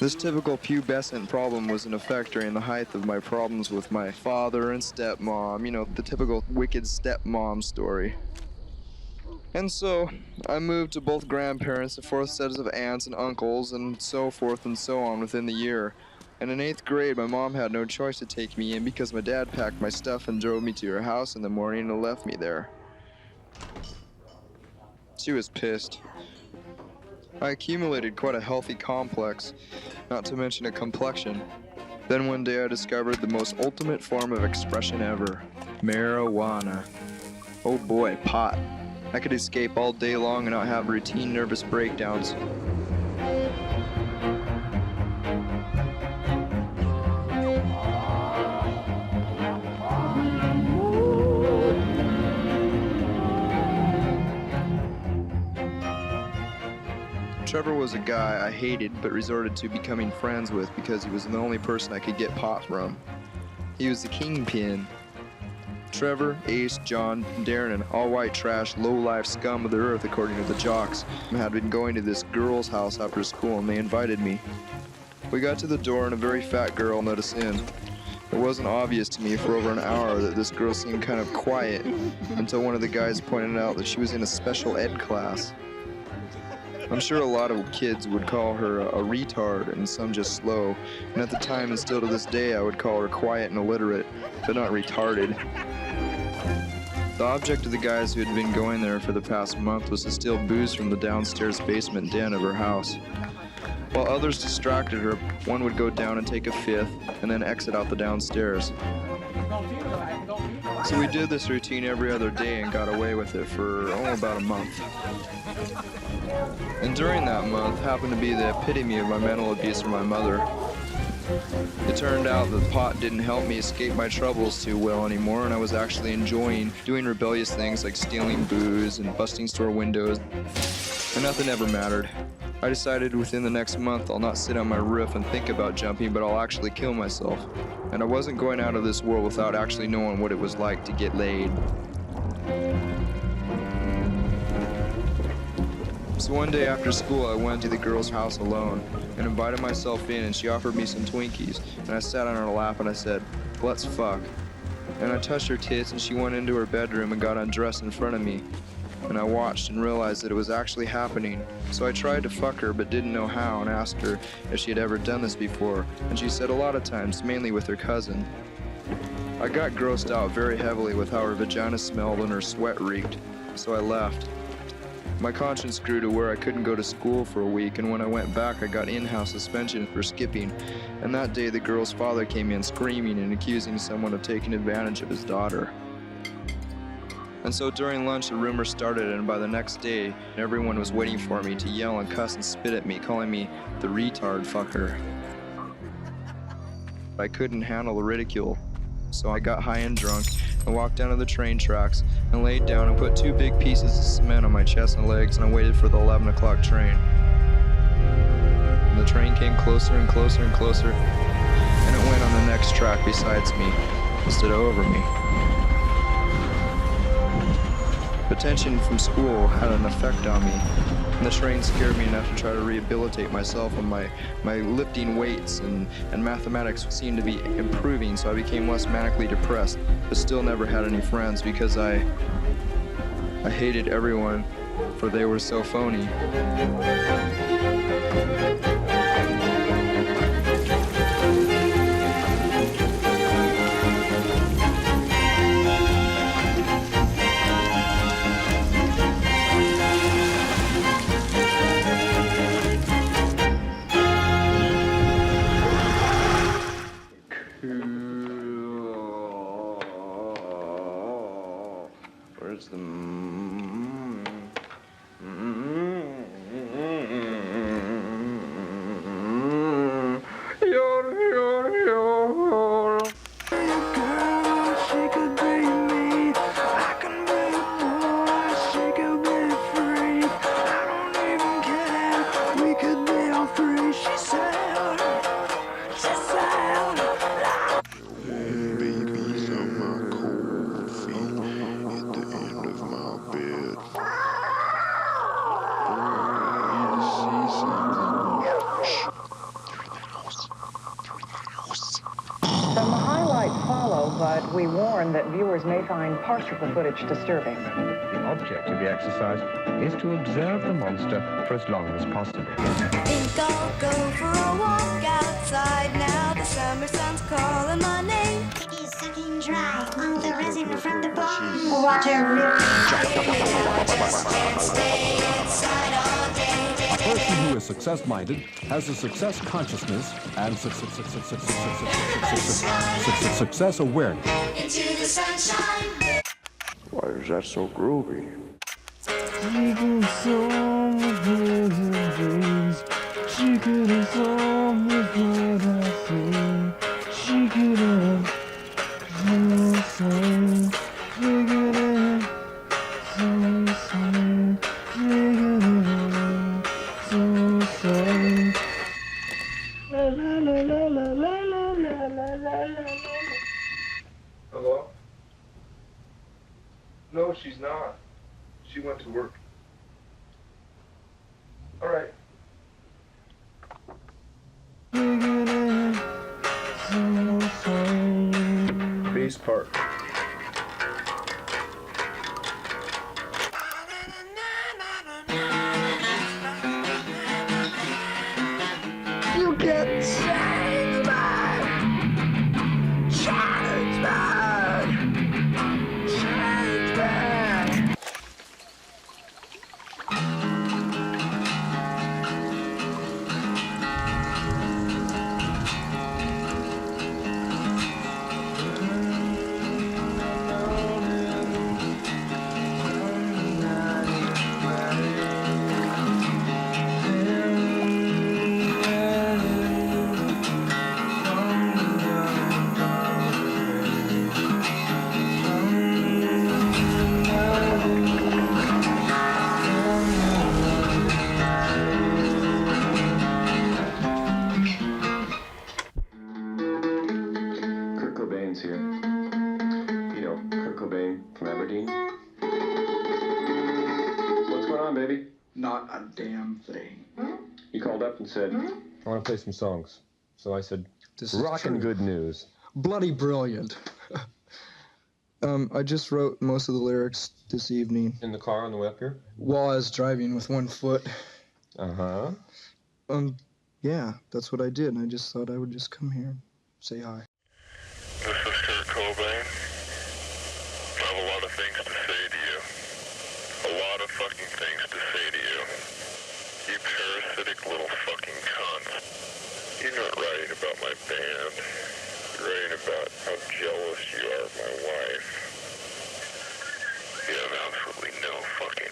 This typical pubescent problem was in effect during the height of my problems with my father and stepmom, the typical wicked stepmom story. And so, I moved to both grandparents, the fourth sets of aunts and uncles, and so forth and so on within the year. And in 8th grade, my mom had no choice to take me in because my dad packed my stuff and drove me to her house in the morning and left me there. She was pissed. I accumulated quite a healthy complex, not to mention a complexion. Then one day I discovered the most ultimate form of expression ever, marijuana. Oh boy, pot. I could escape all day long and not have routine nervous breakdowns. Trevor was a guy I hated but resorted to becoming friends with because he was the only person I could get pot from. He was the kingpin. Trevor, Ace, John, Darren, all white trash, low-life scum of the earth according to the jocks, had been going to this girl's house after school and they invited me. We got to the door and a very fat girl let us in. It wasn't obvious to me for over an hour that this girl seemed kind of quiet until one of the guys pointed out that she was in a special ed class. I'm sure a lot of kids would call her a retard and some just slow, and at the time and still to this day I would call her quiet and illiterate, but not retarded. The object of the guys who had been going there for the past month was to steal booze from the downstairs basement den of her house. While others distracted her, one would go down and take a fifth, and then exit out the downstairs. So we did this routine every other day and got away with it for about a month. And during that month happened to be the epitome of my mental abuse from my mother. It turned out that pot didn't help me escape my troubles too well anymore, and I was actually enjoying doing rebellious things like stealing booze and busting store windows, and nothing ever mattered. I decided within the next month I'll not sit on my roof and think about jumping, but I'll actually kill myself. And I wasn't going out of this world without actually knowing what it was like to get laid. So one day after school I went to the girl's house alone and invited myself in, and she offered me some Twinkies, and I sat on her lap and I said, "Let's fuck." And I touched her tits and she went into her bedroom and got undressed in front of me. And I watched and realized that it was actually happening. So I tried to fuck her but didn't know how and asked her if she had ever done this before, and she said a lot of times, mainly with her cousin. I got grossed out very heavily with how her vagina smelled and her sweat reeked, so I left. My conscience grew to where I couldn't go to school for a week, and when I went back I got in-house suspension for skipping, and that day the girl's father came in screaming and accusing someone of taking advantage of his daughter. And so during lunch the rumor started, and by the next day everyone was waiting for me to yell and cuss and spit at me, calling me the retard fucker. I couldn't handle the ridicule, so I got high and drunk and walked down to the train tracks and laid down and put 2 big pieces of cement on my chest and legs, and I waited for the 11 o'clock train. And the train came closer and closer and closer, and it went on the next track besides me instead of over me. The tension from school had an effect on me, and the train scared me enough to try to rehabilitate myself, and my lifting weights and mathematics seemed to be improving, so I became less manically depressed, but still never had any friends because I hated everyone, for they were so phony. Where's the We warn that viewers may find parts of the footage disturbing. The object of the exercise is to observe the monster for as long as possible. Think I'll go for a walk outside now. The summer sun's calling my name. He's sucking dry all the resin from the bottom water. Just can't stay inside all day. A person who is success-minded has a success consciousness and success awareness. Into the sunshine. Why is that so groovy? She could have told me what I see. She could have figured it. La la la la la la la la la la la. Hello? No, she's not. She went to work. All right. Bass part. You get changed back. Changed back. Changed back. Kurt Cobain's here. You know, Kurt Cobain from Aberdeen. What's going on, baby? Not a damn thing. He called up and said, I want to play some songs. So I said, This is rockin' true. good news. Bloody brilliant. I just wrote most of the lyrics this evening In the car on the way up here? while I was driving with one foot. Uh-huh. Yeah, that's what I did. I just thought I would just come here and say hi. This is Kurt Cobain. I have a lot of things to say to you. A lot of fucking things to say to you. You parasitic little fucking cunt. You're not writing about my band. You're writing about how jealous you are of my wife. You have absolutely no fucking